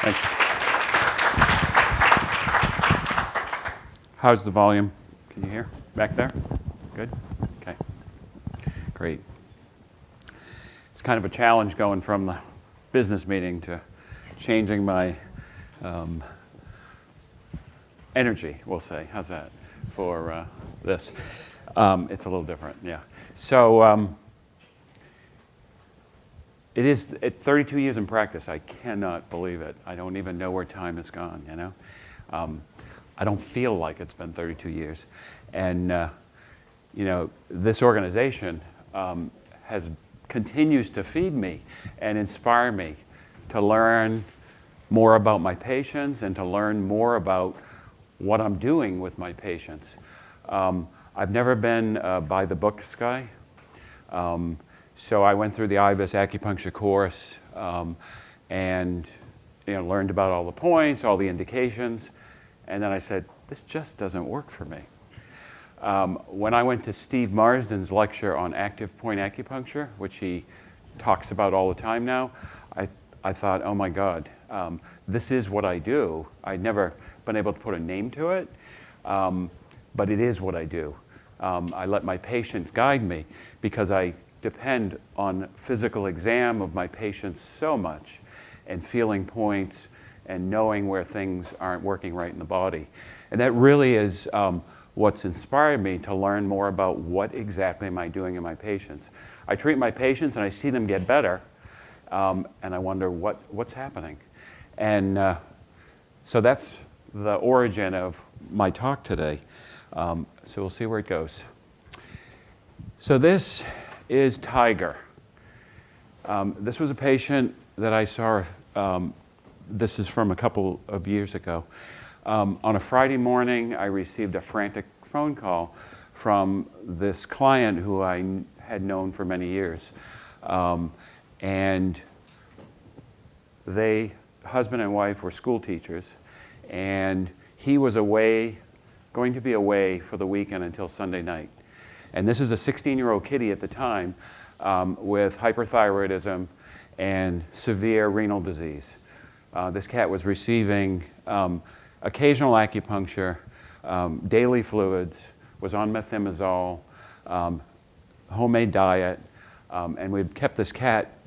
Thanks. How's the volume? Can you hear back there? Good? Okay. Great. It's kind of a challenge going from the business meeting to changing my energy, we'll say. How's that for this? It's a little different, yeah. So it is, at 32 years in practice, I cannot believe it. I don't even know where time has gone, you know? I don't feel like it's been 32 years. And, you know, this organization continues to feed me and inspire me to learn more about my patients and to learn more about what I'm doing with my patients. I've never been by the books guy. So I went through the IVUS acupuncture course and learned about all the points, all the indications, and then I said, this just doesn't work for me. When I went to Steve Marsden's lecture on active point acupuncture, which he talks about all the time now, I thought, oh my God, this is what I do. I'd never been able to put a name to it, but it is what I do. I let my patients guide me because I depend on physical exam of my patients so much and feeling points and knowing where things aren't working right in the body. And that really is what's inspired me to learn more about what exactly am I doing in my patients. I treat my patients and I see them get better, and I wonder what's happening. And so that's the origin of my talk today. So we'll see where it goes. So this is Tiger. This was a patient that I saw, this is from a couple of years ago. On a Friday morning, I received a frantic phone call from this client who I had known for many years. And they, husband and wife, were school teachers, and he was going to be away for the weekend until Sunday night. And this is a 16-year-old kitty at the time with hyperthyroidism and severe renal disease. This cat was receiving occasional acupuncture, daily fluids, was on methimazole, homemade diet, and we'd kept this cat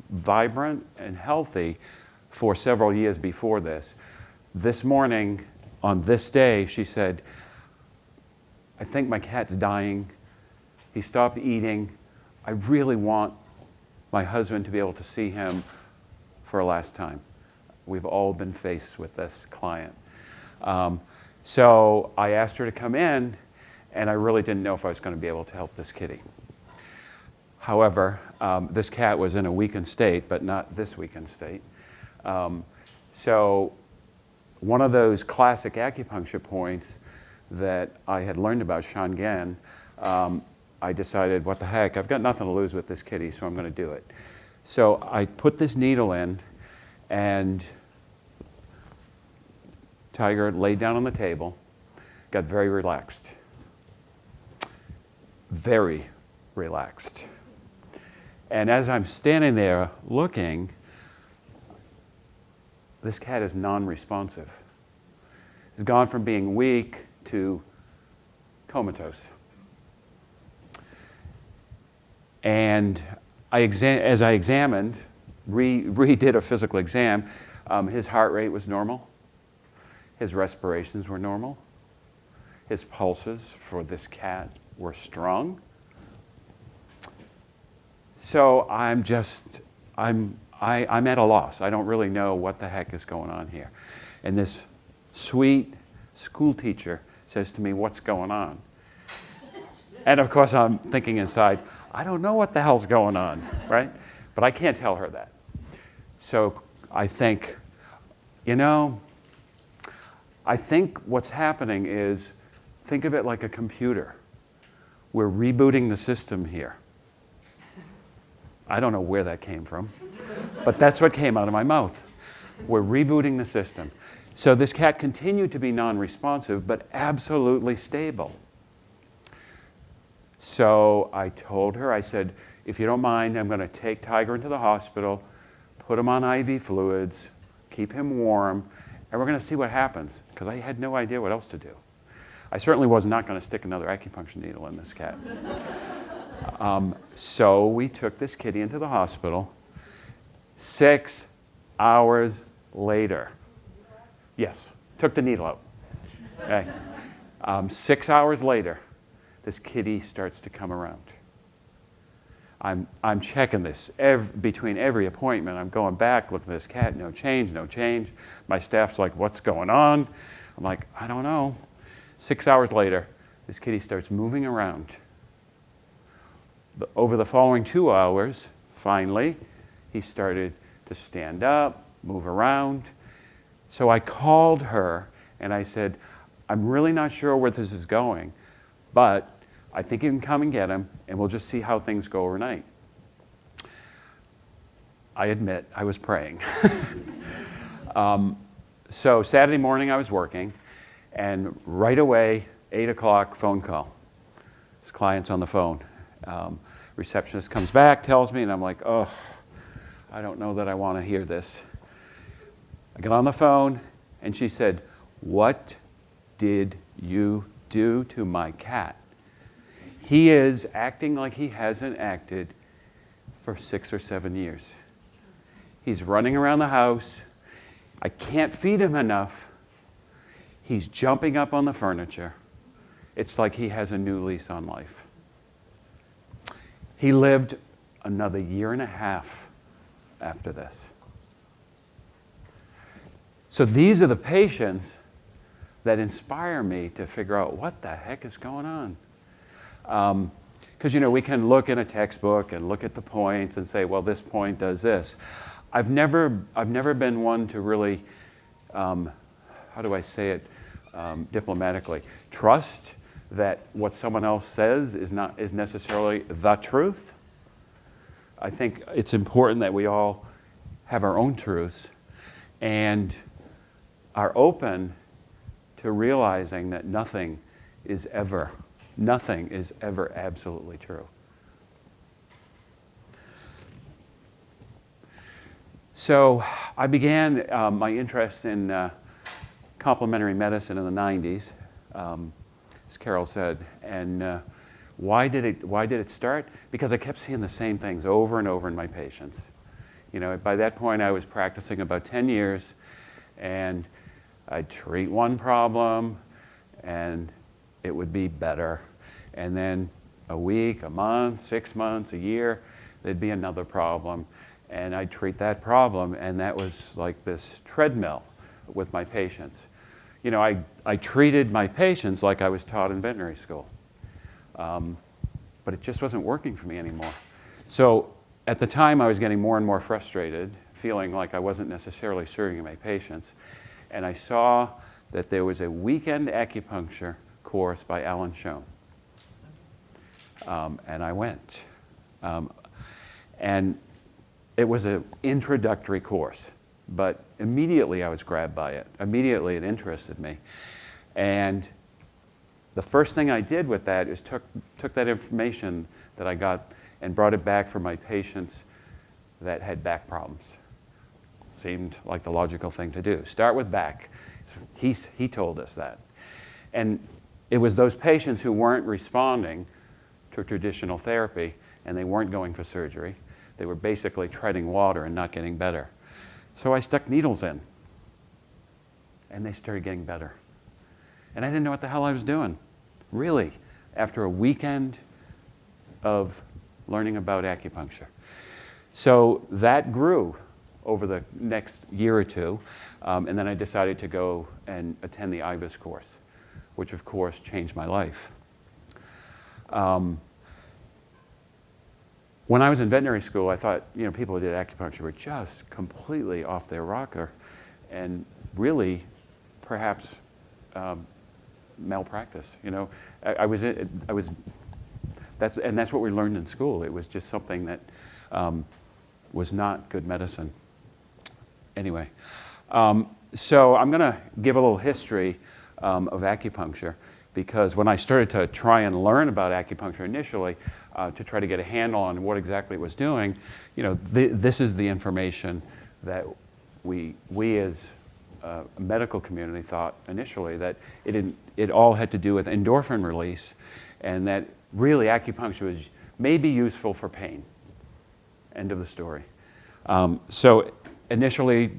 vibrant and healthy for several years before this. This morning, on this day, she said, I think my cat's dying. He stopped eating. I really want my husband to be able to see him for a last time. We've all been faced with this client. So I asked her to come in, and I really didn't know if I was going to be able to help this kitty. However, this cat was in a weakened state, but not this weakened state. So one of those classic acupuncture points that I had learned about Shangen, I decided, what the heck, I've got nothing to lose with this kitty, so I'm going to do it. So I put this needle in, and Tiger laid down on the table, got very relaxed. Very relaxed. And as I'm standing there looking, this cat is non-responsive. It's gone from being weak to comatose. And as I examined, redid a physical exam, his heart rate was normal. His respirations were normal. His pulses for this cat were strong. So I'm at a loss. I don't really know what the heck is going on here. And this sweet school teacher says to me, what's going on? And of course I'm thinking inside, I don't know what the hell's going on, right? But I can't tell her that. So I think, I think what's happening is, think of it like a computer. We're rebooting the system here. I don't know where that came from, but that's what came out of my mouth. We're rebooting the system. So this cat continued to be non-responsive, but absolutely stable. So I told her, I said, if you don't mind, I'm going to take Tiger into the hospital, put him on IV fluids, keep him warm, and we're going to see what happens, because I had no idea what else to do. I certainly was not going to stick another acupuncture needle in this cat. So we took this kitty into the hospital. 6 hours later, yes, took the needle out. Okay. 6 hours later, this kitty starts to come around. I'm checking this between every appointment. I'm going back, looking at this cat, no change, no change. My staff's like, what's going on? I'm like, I don't know. 6 hours later, this kitty starts moving around. Over the following 2 hours, finally, he started to stand up, move around. So I called her and I said, I'm really not sure where this is going, but I think you can come and get him, and we'll just see how things go overnight. I admit, I was praying. So Saturday morning I was working, and right away, 8 o'clock, phone call. This client's on the phone. Receptionist comes back, tells me, and I'm like, oh, I don't know that I want to hear this. I get on the phone, and she said, what did you do to my cat? He is acting like he hasn't acted for 6 or 7 years. He's running around the house. I can't feed him enough. He's jumping up on the furniture. It's like he has a new lease on life. He lived another 1.5 years after this. So these are the patients that inspire me to figure out what the heck is going on. Because, we can look in a textbook and look at the points and say, well, this point does this. I've never been one to really, how do I say it diplomatically, trust that what someone else says is necessarily the truth. I think it's important that we all have our own truths and are open to realizing that nothing is ever absolutely true. So I began my interest in complementary medicine in the 90s, as Carol said. And why did it start? Because I kept seeing the same things over and over in my patients. By that point I was practicing about 10 years, and I'd treat one problem and it would be better. And then a week, a month, 6 months, a year, there'd be another problem. And I'd treat that problem, and that was like this treadmill with my patients. I treated my patients like I was taught in veterinary school. But it just wasn't working for me anymore. So at the time, I was getting more and more frustrated, feeling like I wasn't necessarily serving my patients. And I saw that there was a weekend acupuncture course by Alan Schoen. And I went. And it was an introductory course, but immediately I was grabbed by it. Immediately it interested me. And the first thing I did with that is took that information that I got and brought it back for my patients that had back problems. Seemed like the logical thing to do. Start with back. He told us that. And it was those patients who weren't responding to traditional therapy, and they weren't going for surgery. They were basically treading water and not getting better. So I stuck needles in, and they started getting better. And I didn't know what the hell I was doing, really, after a weekend of learning about acupuncture. So that grew over the next year or two, and then I decided to go and attend the IVUS course, which of course changed my life. When I was in veterinary school, I thought, people who did acupuncture were just completely off their rocker and really perhaps malpractice. That's what we learned in school. It was just something that was not good medicine. Anyway, so I'm going to give a little history of acupuncture, because when I started to try and learn about acupuncture initially, to try to get a handle on what exactly it was doing, this is the information that we as a medical community thought initially that it all had to do with endorphin release, and that really acupuncture was maybe useful for pain. End of the story. So initially,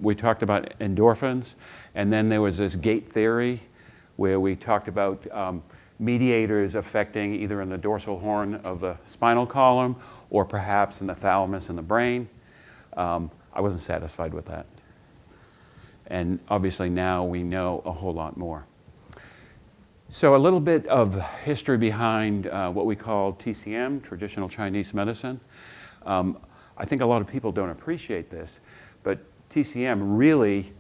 we talked about endorphins, and then there was this gate theory where we talked about mediators affecting either in the dorsal horn of the spinal column or perhaps in the thalamus in the brain. I wasn't satisfied with that. And obviously now we know a whole lot more. So a little bit of history behind what we call TCM, traditional Chinese medicine. I think a lot of people don't appreciate this, but TCM really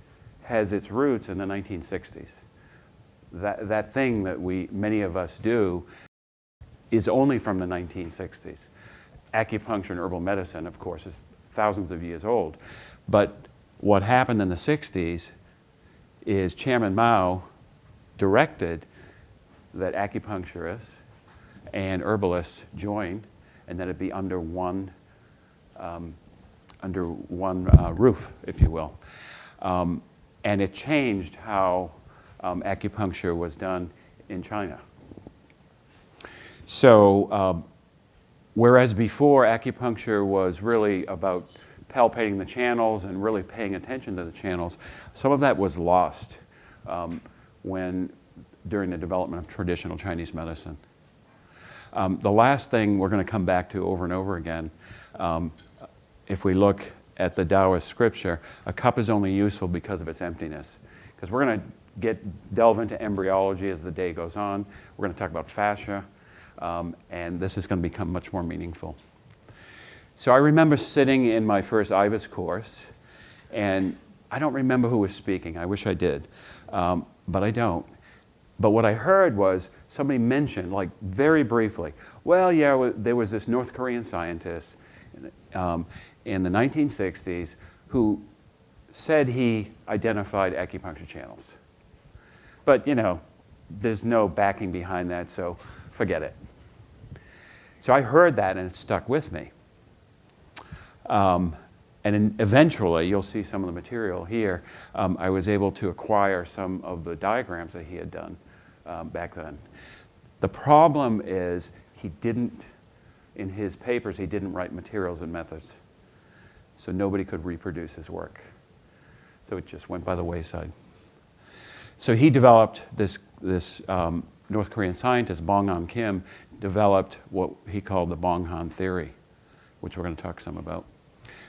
has its roots in the 1960s. That thing that many of us do is only from the 1960s. Acupuncture and herbal medicine, of course, is thousands of years old. But what happened in the 60s is Chairman Mao directed that acupuncturists and herbalists join, and that it be under one roof, if you will. And it changed how acupuncture was done in China. So whereas before acupuncture was really about palpating the channels and really paying attention to the channels, some of that was lost during the development of traditional Chinese medicine. The last thing we're going to come back to over and over again, if we look at the Taoist scripture, a cup is only useful because of its emptiness. Because we're going to delve into embryology as the day goes on. We're going to talk about fascia, and this is going to become much more meaningful. So I remember sitting in my first IVAS course, and I don't remember who was speaking. I wish I did, but I don't. But what I heard was somebody mentioned, like very briefly, well, yeah, there was this North Korean scientist in the 1960s who said he identified acupuncture channels. But, you know, there's no backing behind that, so forget it. So I heard that, and it stuck with me. Eventually, you'll see some of the material here, I was able to acquire some of the diagrams that he had done back then. The problem is in his papers, he didn't write materials and methods. So nobody could reproduce his work. So it just went by the wayside. So he developed this North Korean scientist, Bong-han Kim, developed what he called the Bong-han theory, which we're going to talk some about.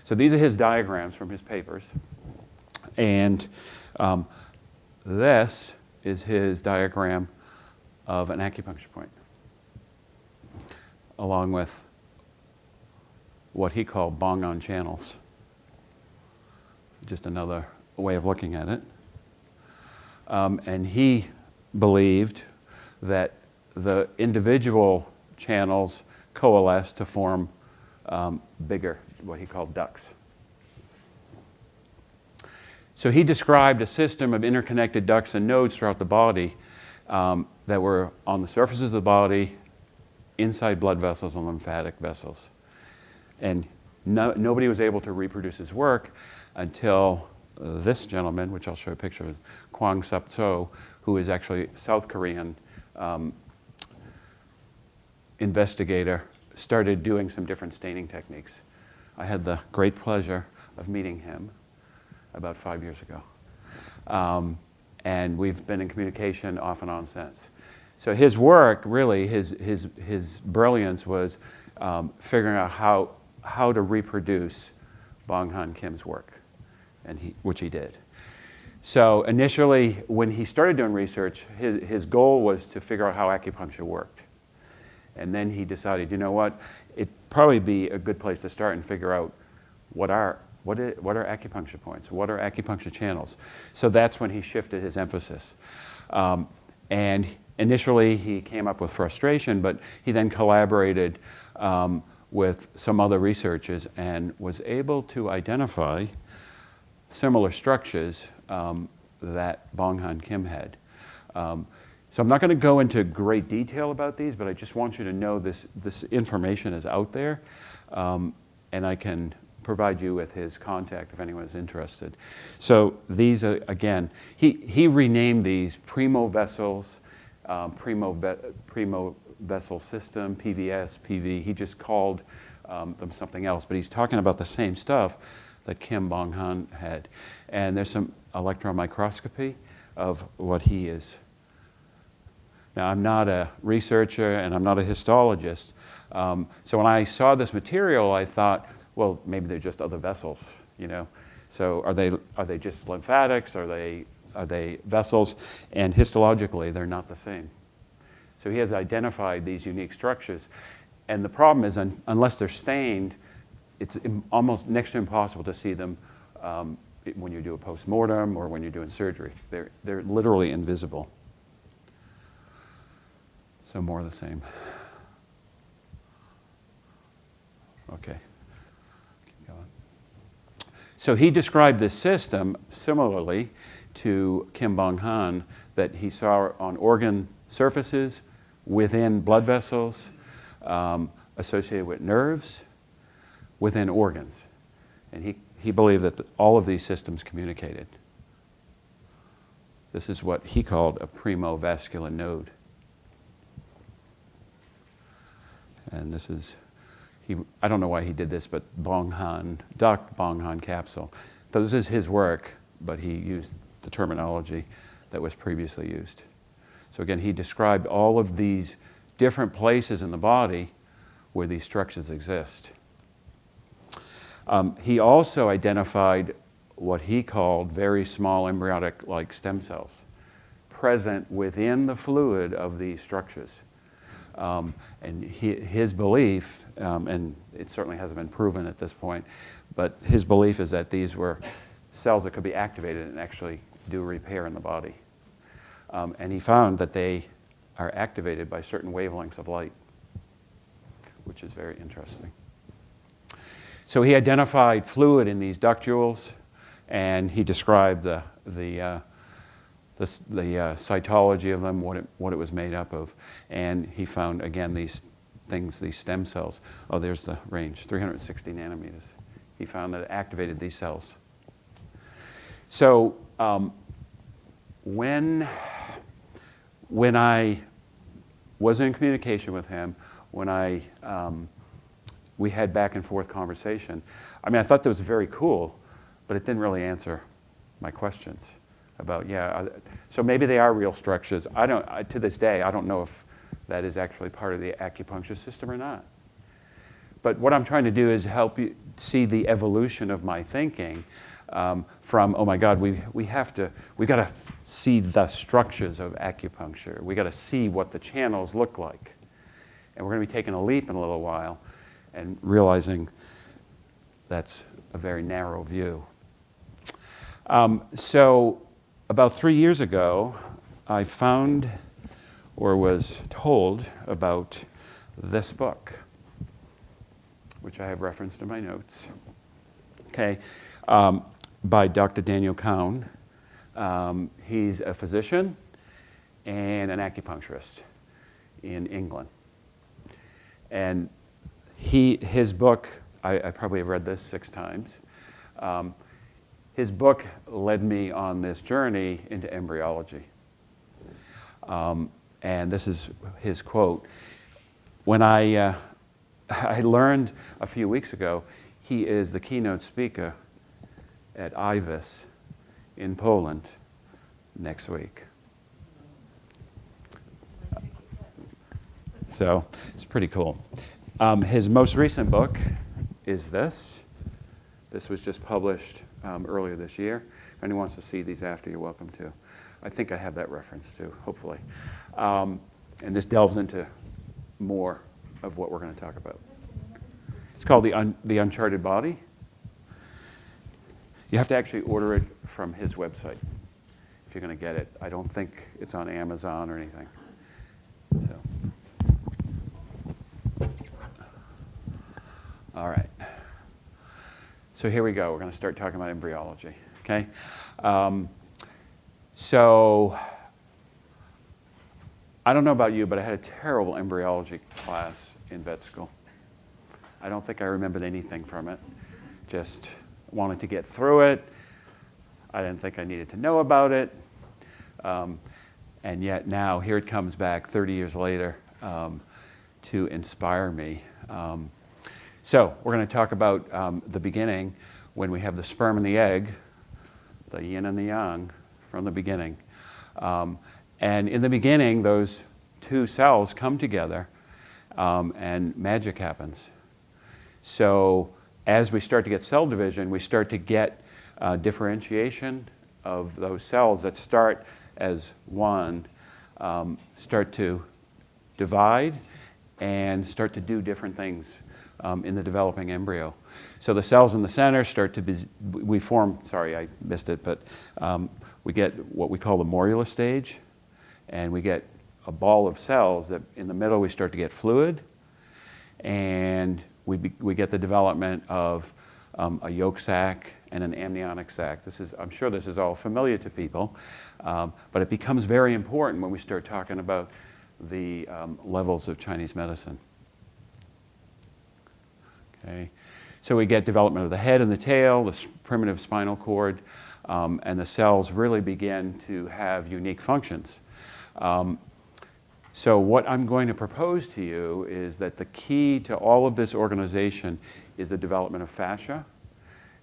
So these are his diagrams from his papers. And this is his diagram of an acupuncture point, along with what he called Bong-on channels. Just another way of looking at it. And he believed that the individual channels coalesce to form bigger, what he called ducts. So he described a system of interconnected ducts and nodes throughout the body that were on the surfaces of the body, inside blood vessels and lymphatic vessels. And nobody was able to reproduce his work until this gentleman, which I'll show a picture of, Kwang Sup-Tso, who is actually a South Korean investigator, started doing some different staining techniques. I had the great pleasure of meeting him about 5 years ago. And we've been in communication off and on since. So his work, really, his brilliance was figuring out how to reproduce Bong-han Kim's work, which he did. So initially, when he started doing research, his goal was to figure out how acupuncture worked. And then he decided, you know what, it'd probably be a good place to start and figure out what are acupuncture points, what are acupuncture channels. So that's when he shifted his emphasis. And initially, he came up with frustration, but he then collaborated with some other researchers and was able to identify similar structures that Bong-han Kim had. So I'm not going to go into great detail about these, but I just want you to know this information is out there, and I can provide you with his contact if anyone is interested. So these are, again, he renamed these primo vessels, primo vessel system, PVS, PV. He just called them something else, but he's talking about the same stuff that Kim Bong-han had. And there's some electron microscopy of what he is. Now, I'm not a researcher and I'm not a histologist. So when I saw this material, I thought, well, maybe they're just other vessels, you know. So are they just lymphatics? Are they vessels? And histologically, they're not the same. So he has identified these unique structures. And the problem is, unless they're stained, it's almost next to impossible to see them when you do a post-mortem or when you're doing surgery. They're literally invisible. So more of the same. Okay. Keep going. So he described this system similarly to Kim Bong-han that he saw on organ surfaces within blood vessels, associated with nerves, within organs. And he believed that all of these systems communicated. This is what he called a primovascular node. And this is, I don't know why he did this, but Bong-han, Dr. Bong-han capsule. So this is his work, but he used the terminology that was previously used. So again, he described all of these different places in the body where these structures exist. He also identified what he called very small embryonic-like stem cells present within the fluid of these structures. And his belief, and it certainly hasn't been proven at this point, but his belief is that these were cells that could be activated and actually do repair in the body. And he found that they are activated by certain wavelengths of light, which is very interesting. So he identified fluid in these ductules, and he described the cytology of them, what it was made up of. And he found, again, these things, these stem cells. Oh, there's the range, 360 nanometers. He found that it activated these cells. So when I was in communication with him, when we had back and forth conversation, I mean, I thought that was very cool, but it didn't really answer my questions about, so maybe they are real structures. To this day, I don't know if that is actually part of the acupuncture system or not. But what I'm trying to do is help you see the evolution of my thinking from, oh my God, we've got to see the structures of acupuncture. We got to see what the channels look like. And we're going to be taking a leap in a little while and realizing that's a very narrow view. So about 3 years ago, I found or was told about this book, which I have referenced in my notes, okay, by Dr. Daniel Cowan. He's a physician and an acupuncturist in England. And his book, I probably have read this 6 times. His book led me on this journey into embryology. And this is his quote. When I learned a few weeks ago, he is the keynote speaker at IVIS in Poland next week. So it's pretty cool. His most recent book is this. This was just published earlier this year. If anyone wants to see these after, you're welcome to. I think I have that reference too, hopefully. And this delves into more of what we're going to talk about. It's called The Uncharted Body. You have to actually order it from his website if you're going to get it. I don't think it's on Amazon or anything. So. All right. So here we go. We're going to start talking about embryology. Okay. So I don't know about you, but I had a terrible embryology class in vet school. I don't think I remembered anything from it. just wanted to get through it. I didn't think I needed to know about it. And yet now, here it comes back 30 years later to inspire me. So we're going to talk about the beginning, when we have the sperm and the egg, the yin and the yang from the beginning. And in the beginning, those two cells come together and magic happens. So as we start to get cell division, we start to get differentiation of those cells that start as one, start to divide and start to do different things in the developing embryo. So the cells in the center start to we form, sorry I missed it, but we get what we call the morula stage, and we get a ball of cells that in the middle we start to get fluid, and we get the development of a yolk sac and an amniotic sac. I'm sure this is all familiar to people, but it becomes very important when we start talking about the levels of Chinese medicine. Okay. So we get development of the head and the tail, the primitive spinal cord, and the cells really begin to have unique functions. So what I'm going to propose to you is that the key to all of this organization is the development of fascia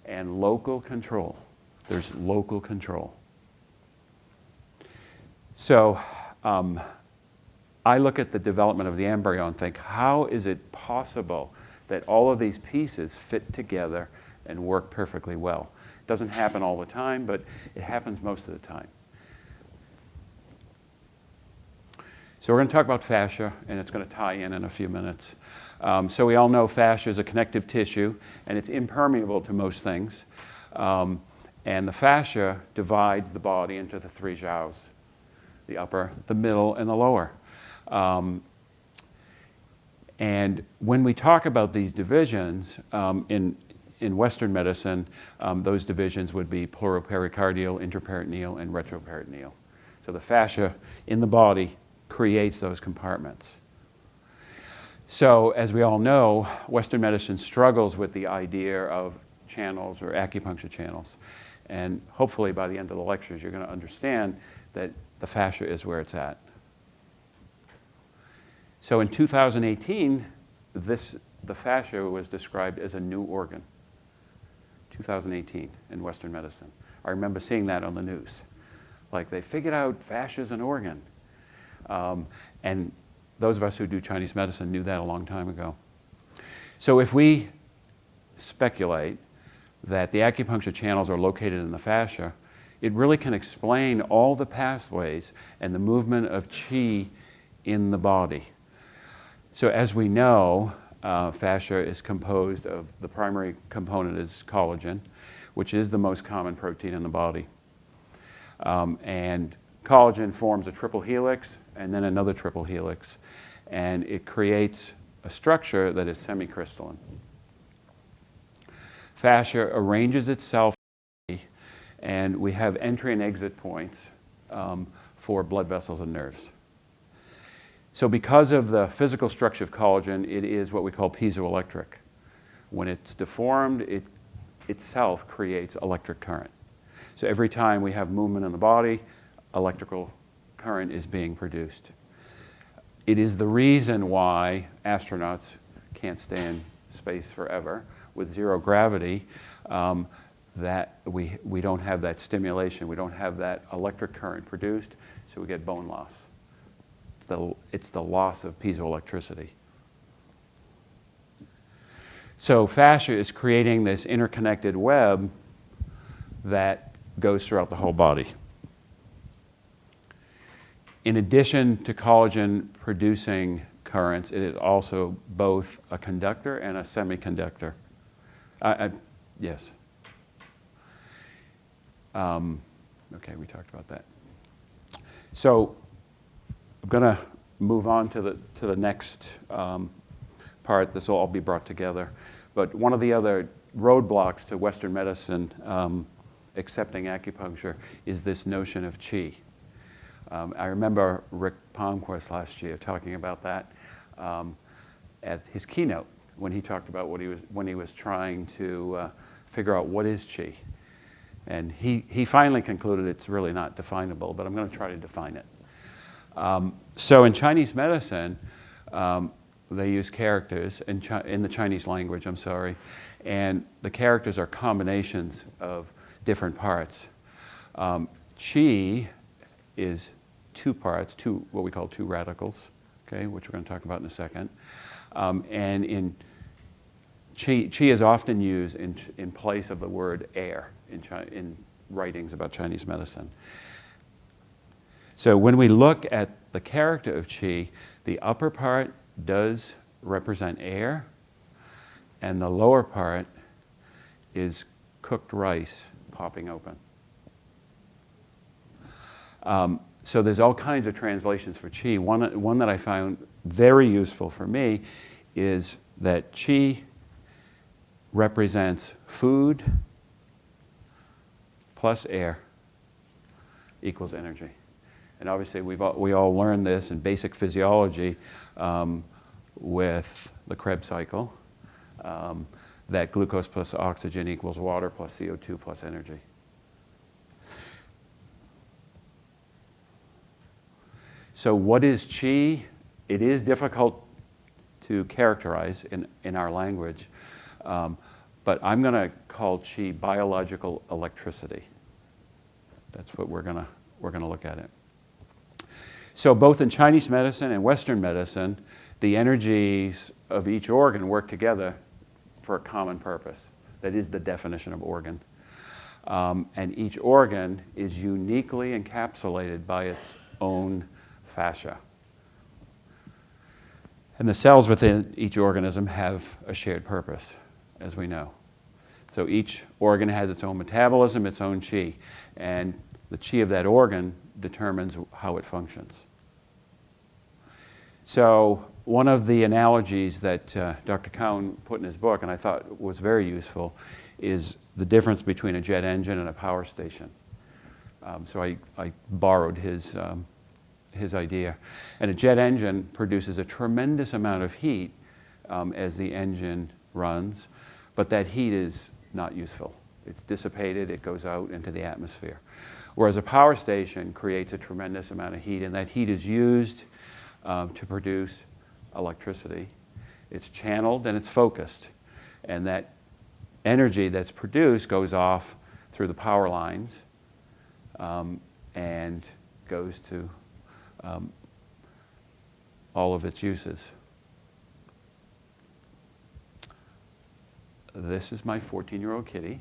and local control. There's local control. So I look at the development of the embryo and think, how is it possible that all of these pieces fit together and work perfectly well? It doesn't happen all the time, but it happens most of the time. So we're going to talk about fascia, and it's going to tie in a few minutes. So we all know fascia is a connective tissue, and it's impermeable to most things. And the fascia divides the body into the three jiaos, the upper, the middle, and the lower. And when we talk about these divisions, in Western medicine, those divisions would be pleuropericardial, intraperitoneal, and retroperitoneal. So the fascia in the body creates those compartments. So as we all know, Western medicine struggles with the idea of channels or acupuncture channels. And hopefully by the end of the lectures, you're going to understand that the fascia is where it's at. So in 2018, the fascia was described as a new organ. 2018 in Western medicine. I remember seeing that on the news. Like, they figured out fascia is an organ. And those of us who do Chinese medicine knew that a long time ago. So if we speculate that the acupuncture channels are located in the fascia, it really can explain all the pathways and the movement of qi in the body. So as we know, fascia is composed of, the primary component is collagen, which is the most common protein in the body. And collagen forms a triple helix and then another triple helix, and it creates a structure that is semicrystalline. Fascia arranges itself, and we have entry and exit points for blood vessels and nerves. So because of the physical structure of collagen, it is what we call piezoelectric. When it's deformed, it itself creates electric current. So every time we have movement in the body, electrical current is being produced. It is the reason why astronauts can't stay in space forever with zero gravity, that we don't have that stimulation, we don't have that electric current produced, so we get bone loss. It's the loss of piezoelectricity. So fascia is creating this interconnected web that goes throughout the whole body. In addition to collagen producing currents, it is also both a conductor and a semiconductor. Yes. Okay, we talked about that. So I'm going to move on to the next part. This will all be brought together. But one of the other roadblocks to Western medicine accepting acupuncture is this notion of qi. I remember Rick Palmquist last year talking about that at his keynote when he talked about when he was trying to figure out what is qi. And he finally concluded it's really not definable, but I'm going to try to define it. So in Chinese medicine, they use characters in the Chinese language, I'm sorry, and the characters are combinations of different parts. Qi is two parts, what we call two radicals, okay, which we're going to talk about in a second. And in qi is often used in place of the word air in writings about Chinese medicine. So when we look at the character of qi, the upper part does represent air, and the lower part is cooked rice popping open. So there's all kinds of translations for qi. One that I found very useful for me is that qi represents food plus air equals energy. And obviously we all learned this in basic physiology with the Krebs cycle, that glucose plus oxygen equals water plus CO2 plus energy. So what is qi? It is difficult to characterize in our language, but I'm going to call qi biological electricity. That's what we're going to look at it. So both in Chinese medicine and Western medicine, the energies of each organ work together for a common purpose. That is the definition of organ. And each organ is uniquely encapsulated by its own fascia. And the cells within each organism have a shared purpose, as we know. So each organ has its own metabolism, its own qi, and the qi of that organ determines how it functions. So one of the analogies that Dr. Cowan put in his book, and I thought was very useful, is the difference between a jet engine and a power station. So I borrowed his idea. And a jet engine produces a tremendous amount of heat as the engine runs, but that heat is not useful. It's dissipated, it goes out into the atmosphere. Whereas a power station creates a tremendous amount of heat, and that heat is used to produce electricity. It's channeled and it's focused. And that energy that's produced goes off through the power lines and goes to all of its uses. This is my 14-year-old kitty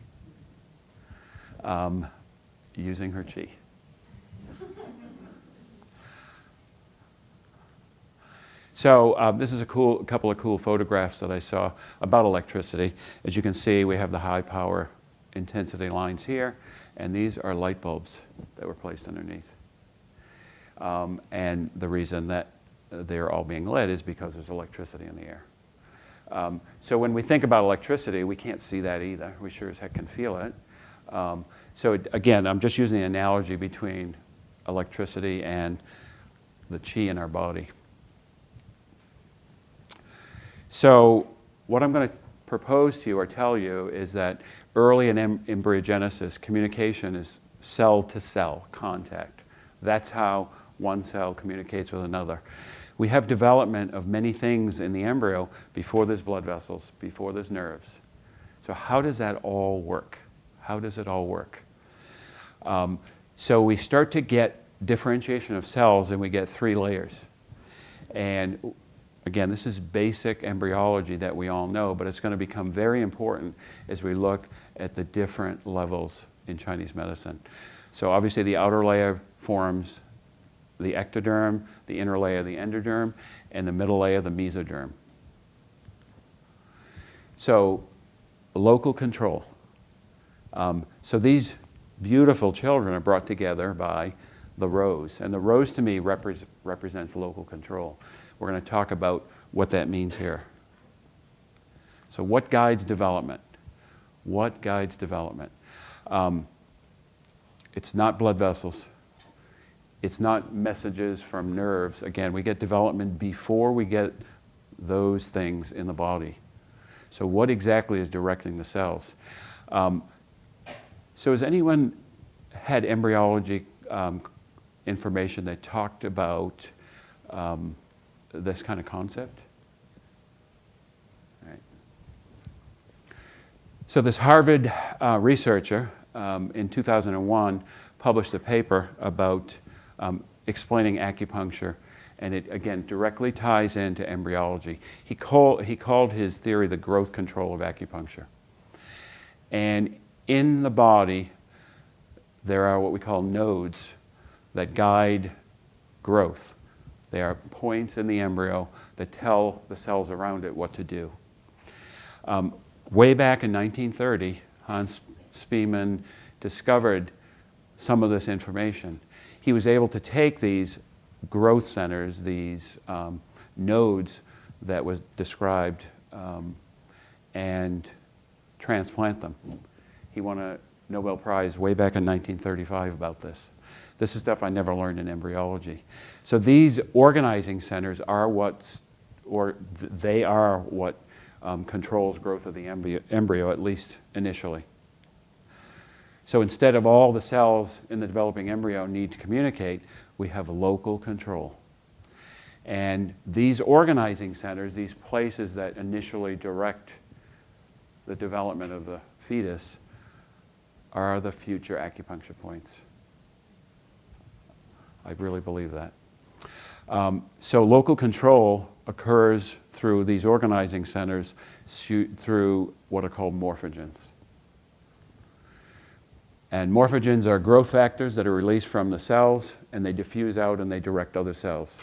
using her qi. So this is a couple of cool photographs that I saw about electricity. As you can see, we have the high power intensity lines here, and these are light bulbs that were placed underneath. And the reason that they're all being lit is because there's electricity in the air. So when we think about electricity, we can't see that either. We sure as heck can feel it. Again, I'm just using the analogy between electricity and the qi in our body. So what I'm going to propose to you or tell you is that early in embryogenesis, communication is cell-to-cell contact. That's how one cell communicates with another. We have development of many things in the embryo before there's blood vessels, before there's nerves. So how does that all work? How does it all work? So we start to get differentiation of cells, and we get 3 layers. And again, this is basic embryology that we all know, but it's going to become very important as we look at the different levels in Chinese medicine. So obviously the outer layer forms the ectoderm, the inner layer the endoderm, and the middle layer the mesoderm. So local control. So these beautiful children are brought together by the rose, and the rose to me represents local control. We're going to talk about what that means here. So what guides development? What guides development? It's not blood vessels. It's not messages from nerves. Again, we get development before we get those things in the body. So what exactly is directing the cells? So has anyone had embryology information that talked about this kind of concept? Right. So this Harvard researcher in 2001 published a paper about explaining acupuncture, and it again directly ties into embryology. He called his theory the growth control of acupuncture. And in the body, there are what we call nodes that guide growth. They are points in the embryo that tell the cells around it what to do. Way back in 1930, Hans Spemann discovered some of this information. He was able to take these growth centers, these nodes that was described, and transplant them. He won a Nobel Prize way back in 1935 about this. This is stuff I never learned in embryology. So these organizing centers are they are what controls growth of the embryo, at least initially. So instead of all the cells in the developing embryo need to communicate, we have local control. And these organizing centers, these places that initially direct the development of the fetus, are the future acupuncture points. I really believe that. So local control occurs through these organizing centers through what are called morphogens. And morphogens are growth factors that are released from the cells, and they diffuse out and they direct other cells.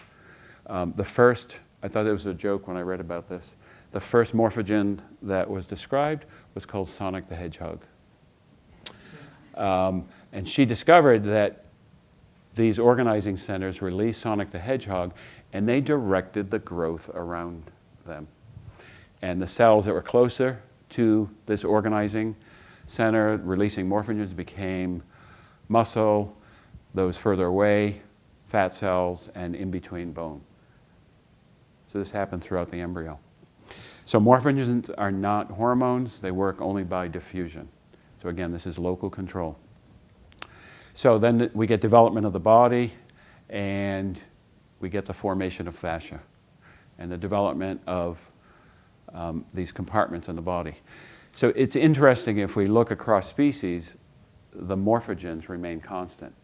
The first, I thought it was a joke when I read about this, the first morphogen that was described was called Sonic the Hedgehog. And she discovered that these organizing centers released Sonic the Hedgehog, and they directed the growth around them. And the cells that were closer to this organizing center releasing morphogens became muscle, those further away, fat cells, and in between bone. So this happened throughout the embryo. So morphogens are not hormones, they work only by diffusion. So again, this is local control. So then we get development of the body, and we get the formation of fascia and the development of these compartments in the body. So it's interesting, if we look across species, the morphogens remain constant.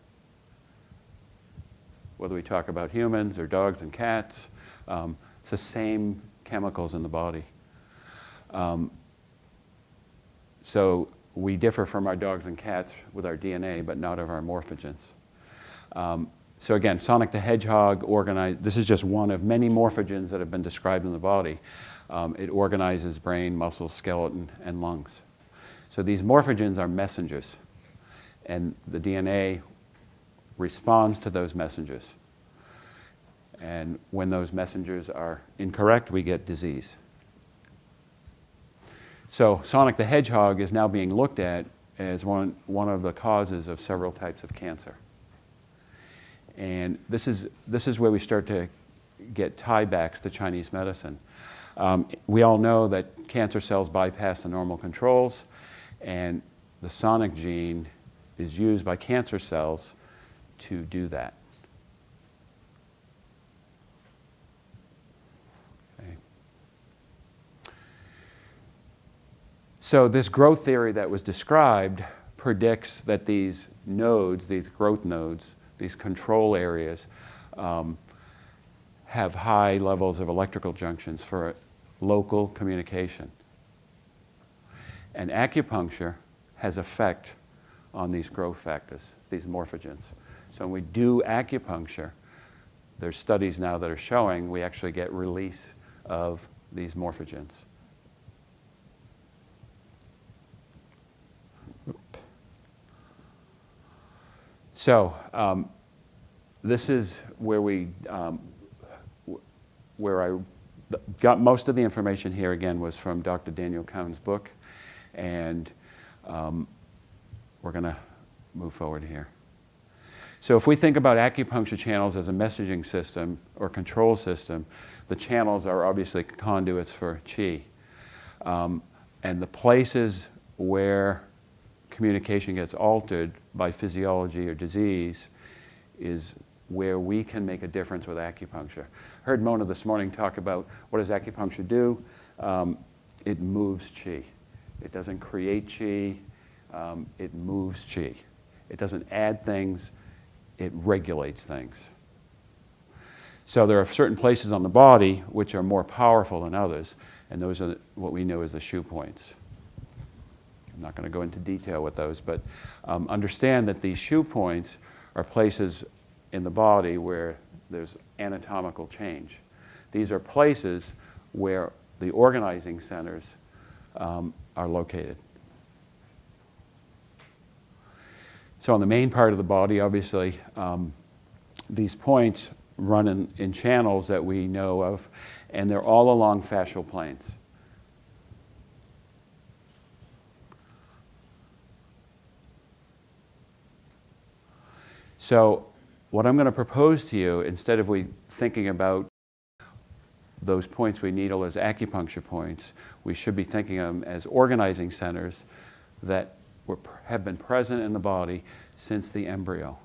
Whether we talk about humans or dogs and cats, it's the same chemicals in the body. So we differ from our dogs and cats with our DNA, but not of our morphogens. So again, Sonic the Hedgehog this is just one of many morphogens that have been described in the body. It organizes brain, muscle, skeleton, and lungs. So these morphogens are messengers, and the DNA responds to those messengers. And when those messengers are incorrect, we get disease. So Sonic the Hedgehog is now being looked at as one of the causes of several types of cancer. And this is where we start to get tiebacks to Chinese medicine. We all know that cancer cells bypass the normal controls, and the sonic gene is used by cancer cells to do that. Okay. So this growth theory that was described predicts that these nodes, these growth nodes, these control areas, have high levels of electrical junctions for local communication. And acupuncture has effect on these growth factors, these morphogens. So when we do acupuncture, there's studies now that are showing we actually get release of these morphogens. So this is where where I got most of the information here. Again, was from Dr. Daniel Cown's book, and we're going to move forward here. So if we think about acupuncture channels as a messaging system or control system, the channels are obviously conduits for qi. And the places where communication gets altered by physiology or disease is where we can make a difference with acupuncture. I heard Mona this morning talk about what does acupuncture do? It moves qi. It doesn't create qi, it moves qi. It doesn't add things, it regulates things. So there are certain places on the body which are more powerful than others, and those are what we know as the shu points. I'm not going to go into detail with those, but understand that these shu points are places in the body where there's anatomical change. These are places where the organizing centers are located. So on the main part of the body, obviously, these points run in channels that we know of, and they're all along fascial planes. So what I'm going to propose to you, instead of we thinking about those points we needle as acupuncture points, we should be thinking of them as organizing centers that have been present in the body since the embryo.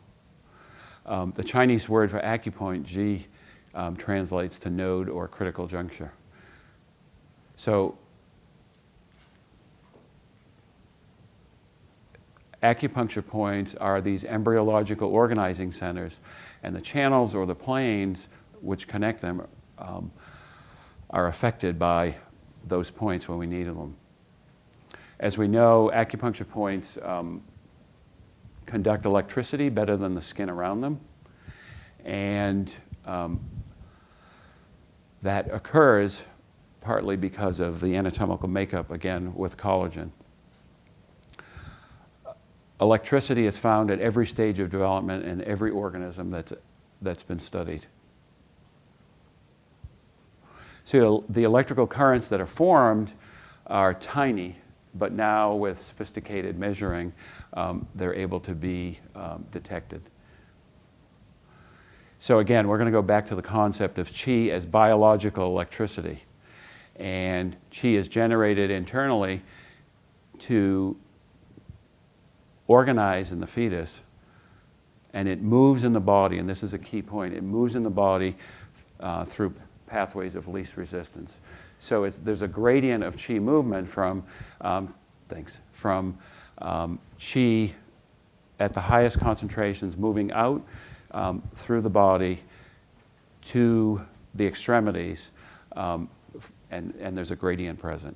The Chinese word for acupoint, ji, translates to node or critical juncture. So acupuncture points are these embryological organizing centers, and the channels or the planes which connect them are affected by those points when we needle them. As we know, acupuncture points conduct electricity better than the skin around them, and that occurs partly because of the anatomical makeup, again, with collagen. Electricity is found at every stage of development in every organism that's been studied. So the electrical currents that are formed are tiny, but now with sophisticated measuring, they're able to be detected. So again, we're going to go back to the concept of qi as biological electricity. And qi is generated internally to organize in the fetus, and it moves in the body, and this is a key point, it moves in the body through pathways of least resistance. So there's a gradient of qi movement from qi at the highest concentrations moving out through the body to the extremities, and there's a gradient present.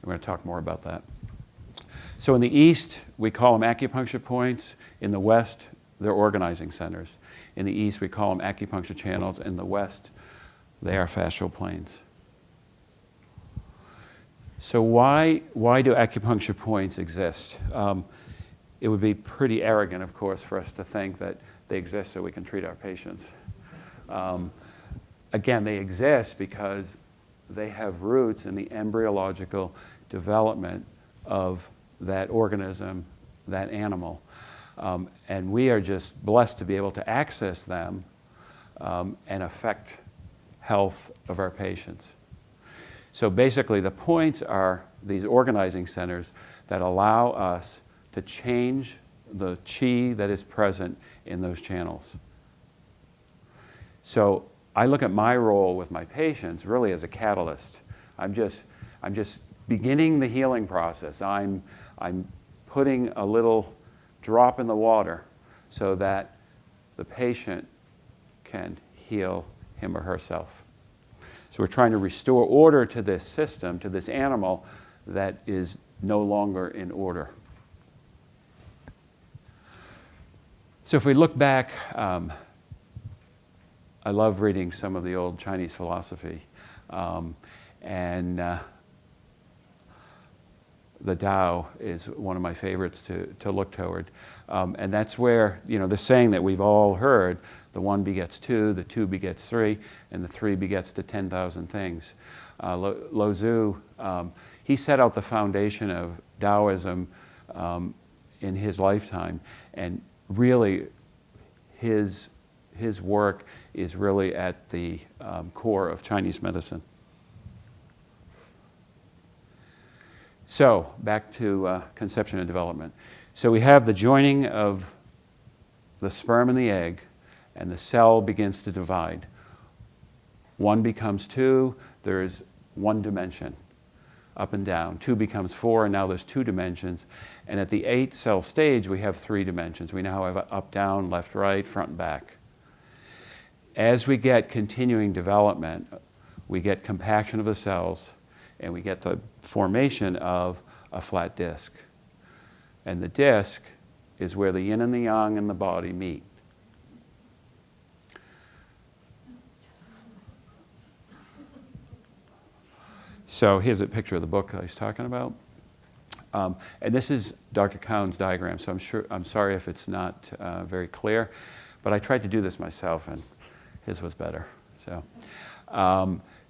We're going to talk more about that. So in the East, we call them acupuncture points. In the West, they're organizing centers. In the East, we call them acupuncture channels. In the West, they are fascial planes. So why do acupuncture points exist? It would be pretty arrogant, of course, for us to think that they exist so we can treat our patients. Again, they exist because they have roots in the embryological development of that organism, that animal. And we are just blessed to be able to access them and affect health of our patients. So basically, the points are these organizing centers that allow us to change the qi that is present in those channels. So I look at my role with my patients really as a catalyst. I'm just beginning the healing process. I'm putting a little drop in the water so that the patient can heal him or herself. So we're trying to restore order to this system, to this animal that is no longer in order. So if we look back, I love reading some of the old Chinese philosophy, and the Tao is one of my favorites to look toward. And that's where, the saying that we've all heard, the one begets two, the two begets three, and the three begets to 10,000 things. Lao Tzu, he set out the foundation of Taoism in his lifetime, and really his work is really at the core of Chinese medicine. So back to conception and development. So we have the joining of the sperm and the egg, and the cell begins to divide. 1 becomes 2, there's 1 dimension, up and down. 2 becomes 4, and now there's 2 dimensions. And at the 8-cell stage, we have 3 dimensions. We now have up, down, left, right, front, and back. As we get continuing development, we get compaction of the cells, and we get the formation of a flat disc. And the disc is where the yin and the yang in the body meet. So here's a picture of the book I was talking about. And this is Dr. Cowan's diagram, so I'm sorry if it's not very clear, but I tried to do this myself, and his was better.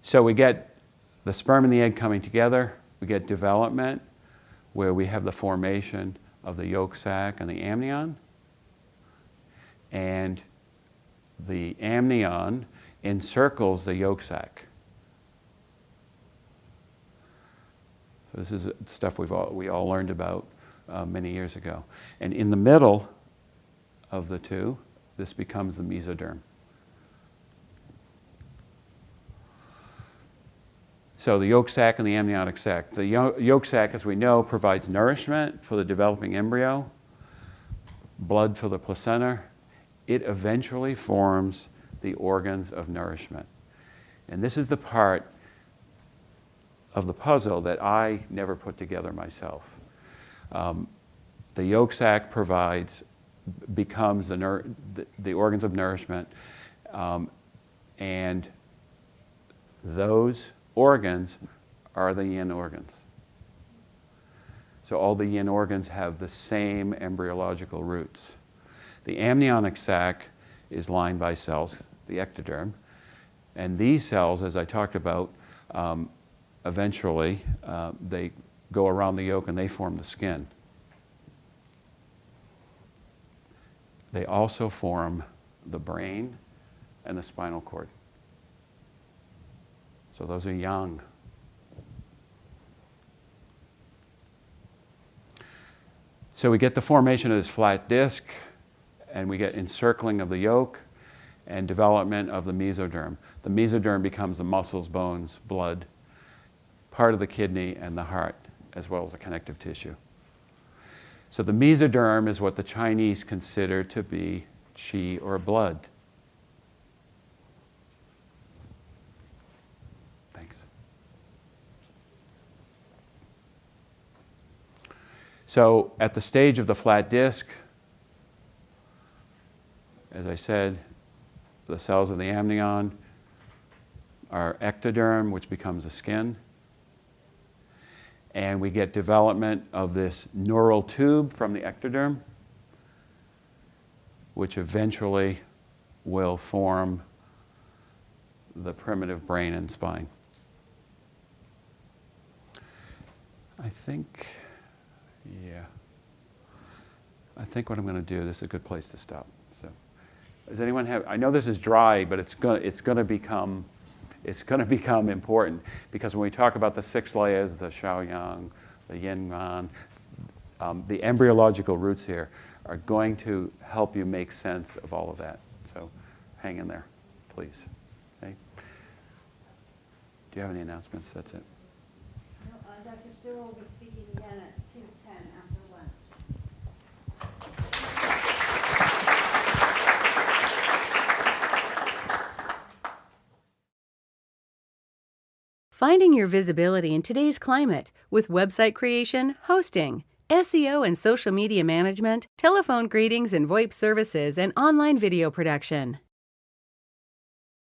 So we get the sperm and the egg coming together. We get development, where we have the formation of the yolk sac and the amnion. And the amnion encircles the yolk sac. So this is stuff we all learned about many years ago. And in the middle of the two, this becomes the mesoderm. So the yolk sac and the amniotic sac. The yolk sac, as we know, provides nourishment for the developing embryo, blood for the placenta. It eventually forms the organs of nourishment. And this is the part of the puzzle that I never put together myself. The yolk sac becomes the organs of nourishment, and those organs are the yin organs. So all the yin organs have the same embryological roots. The amniotic sac is lined by cells, the ectoderm, and these cells, as I talked about, eventually they go around the yolk and they form the skin. They also form the brain and the spinal cord. So those are yang. So we get the formation of this flat disc, and we get encircling of the yolk and development of the mesoderm. The mesoderm becomes the muscles, bones, blood, part of the kidney and the heart, as well as the connective tissue. So the mesoderm is what the Chinese consider to be qi, or blood. So at the stage of the flat disc, as I said, the cells of the amnion are ectoderm, which becomes the skin. And we get development of this neural tube from the ectoderm, which eventually will form the primitive brain and spine. I think what I'm going to do, this is a good place to stop. So, does anyone have? I know this is dry, but it's going to become important, because when we talk about the 6 layers, the Shaoyang, the Yin Yang, the embryological roots here are going to help you make sense of all of that. So, hang in there, please. Okay. Do you have any announcements? That's it. No, Dr. Stuer will be speaking again at 2:10 after lunch. Finding your visibility in today's climate with website creation, hosting, SEO and social media management, telephone greetings and VoIP services, and online video production.